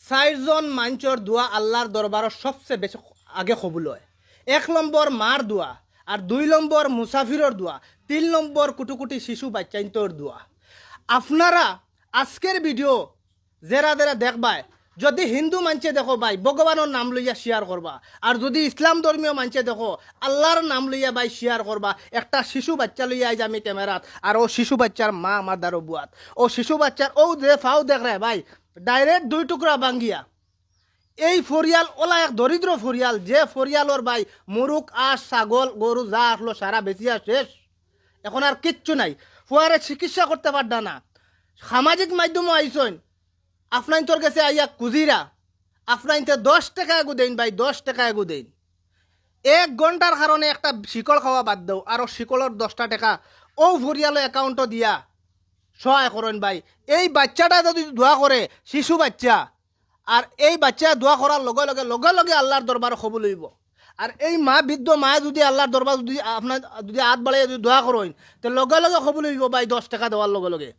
চারজন মানুষের দোয়া আল্লাহর দরবারত সবচেয়ে বেশি আগে কবুল হয়। 1 নম্বর মার দোয়া, আর 2 নম্বর মুসাফিরের দোয়া, 3 নম্বর কুটুকুটি শিশু বাচ্চাইন্তর দোয়া। আপনারা আজকের ভিডিও যারা যারা দেখবাই, যদি হিন্দু মানছে দেখো ভাই ভগবানের নাম লইয়া শেয়ার করবা, আর যদি ইসলাম ধর্মীয় মানছে দেখো আল্লাহর নাম লইয়া ভাই শেয়ার করবা। একটা শিশু বাচ্চা লইয়া আইজ আমি ক্যামেরাত, আর ও শিশু বাচ্চার মা আমার দ্বারো বুয়াত, ও শিশু বাচ্চার ও যে ফাও দেখ রে ভাই ডাইরেক্ট 2 টুকরা ভাঙ্গিয়া। এই ফরিয়াল ওলা এক দরিদ্র ফরিয়াল, যে ফরিয়ালর ভাই মুরুক আস ছাগল গরু যা আসলো সারা বেচিয়া শেষ, এখন আর কিচ্ছু নাই। ফুয়ারে চিকিৎসা করতে পারডা না। সামাজিক মাধ্যমে আইসন আপনার তোর কাছে আইয়া কুজিরা, আপনার 10 টাকা এগু দেন ভাই, 10 টাকা এগু দেন। 1 ঘন্টার কারণে একটা শিকল খাওয়া বাদ দাও, আর শিকলের 10টা টাকা ও ফরিয়ালো অ্যাকাউন্টও দিয়া সহায় করেন ভাই। এই বাচ্চাটা যদি দোয়া করে, শিশু বাচ্চা, আর এই বাচ্চা দোয়া করার লগে লগে লগে লগে আল্লাহর দরবার কবুল হইব। আর এই মা বৃদ্ধ মা যদি আল্লাহর দরবার যদি আপনার যদি হাত বাড়াই যদি দোয়া করেন, তো লগে লগে কবুল হইব ভাই 10 টাকা দেওয়ার লগে লগে।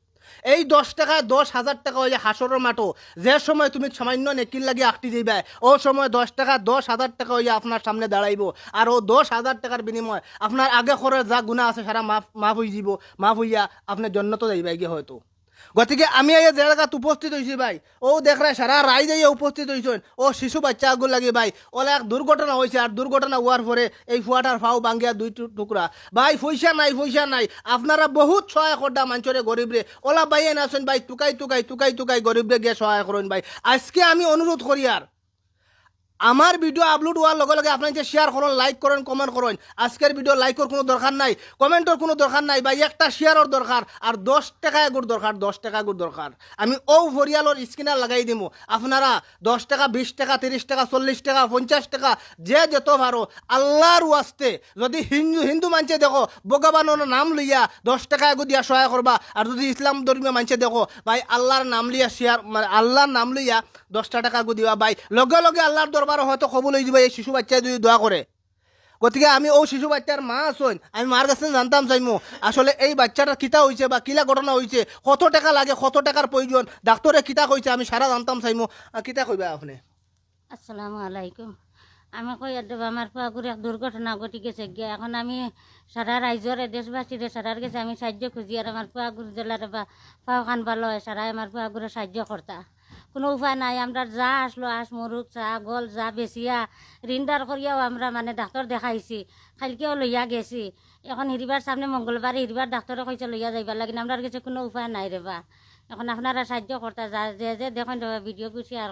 এই 10 টাকা 10,000 টাকা হইলে হাসরের মাঠো যে সময় তুমি সামান্য নেকির লাগি আঁকটি যাইবা, ও সময় 10 টাকা 10,000 টাকা হইলে আপনার সামনে দাঁড়াইব। আর ও 10,000 টাকার বিনিময় আপনার আগে করে যা গুণা আছে সারা মাফ হয়ে যাব, মাফ হইয়া আপনার জন্নত যাইবা গিয়ে হয়তো। গতিকে আমি এই যে জায়গাত উপস্থিত হয়েছি ভাই, ও দেখ রে সারা রাই যাইয়া উপস্থিত হয়েছেন ও শিশু বাচ্চা আগুন লাগে ভাই। ওলা এক দুর্ঘটনা হয়েছে, আর দুর্ঘটনা হওয়ার পরে এই ফুয়াটার ফাও ভাঙ্গিয়া 2 টুকরা ভাই। পয়সা নাই পয়সা নাই, আপনারা বহুত সহায় করডা মানুষরে গরিবরে। ওলা ভাই এনে আসেন ভাই, টুকাই টুকাই টুকাই টুকাই গরিবরে গিয়ে সহায় করেন ভাই। আজকে আমি অনুরোধ করি, আর আমার ভিডিও আপলোড হওয়ার লগে লগে আপনার যে শেয়ার করেন, লাইক করেন, কমেন্ট করেন। আজকের ভিডিও লাইকের কোনো দরকার নাই, কমেন্টের কোনো দরকার নাই ভাই, একটা শেয়ারের দরকার। আর 10 টাকা এগুর দরকার, 10 টাকা এগুর দরকার। আমি ও ভরিয়ালোর স্ক্রিনার লাগাই দিব। আপনারা 10 টাকা 20 টাকা 30 টাকা 40 টাকা 50 টাকা যে যেত পারো আল্লাহর ওয়াস্তে, যদি হিন্দু মানছে দেখো ভগবানের নাম লইয়া 10 টাকা এগু দিয়া সহায় করবা। আর যদি ইসলাম ধর্মীয় মানছে দেখো ভাই আল্লাহর নাম লইয়া শেয়ার, মানে আল্লাহর নাম লইয়া 10টা টাকা এগু দিবা ভাই, লগে লগে আল্লাহর দরবার হয়তো কবুল হয়ে যাবে এই শিশু বাচ্চা যদি দোয়া করে। গতিকে আমি ও শিশু বাচ্চার মা আসুন, আমি মার কাছে জানতাম চাইমু আসলে এই বাচ্চাটার কিতা হয়েছে বা কিলা ঘটনা হয়েছে, কত টাকা লাগে, কত টাকার প্রয়োজন, ডাক্তারে কিতা কইছে, আমি সারা জানতাম চাইমু। কিতা কইবা আপনি? আসসালামু আলাইকুম। আমি কই আমার পুয়াগুড়ি এক দুর্ঘটনা ঘটি গেছে গিয়া, এখন আমি সারা রাইজরে দেশবাসীরে সারার গেছে আমি সাহায্য খুঁজি। আর আমার পুয়াগুড়ি জেলার পাও খান ভালো হয়, সারাই আমার পুয়াগুড়ে সাহায্য করতা। কোনো উপায় নাই, আমরা যা আসলো আস মুরুখ ছাগল যা বেচিয়া ঋণদার করিয়াও আমরা মানে ডাক্তার দেখাইছি, কালকেও লইয়া গেছি। এখন হিরিবার সামনে মঙ্গলবারে হিরিবার ডাক্তারে কইছে লইয়া যাইবার লাগিন, আমরা গেছে কোনো উপায় নাই রেবা। এখন আপনারা সাহায্য করতা, যা যে যে দেখেন ভিডিও শেয়ার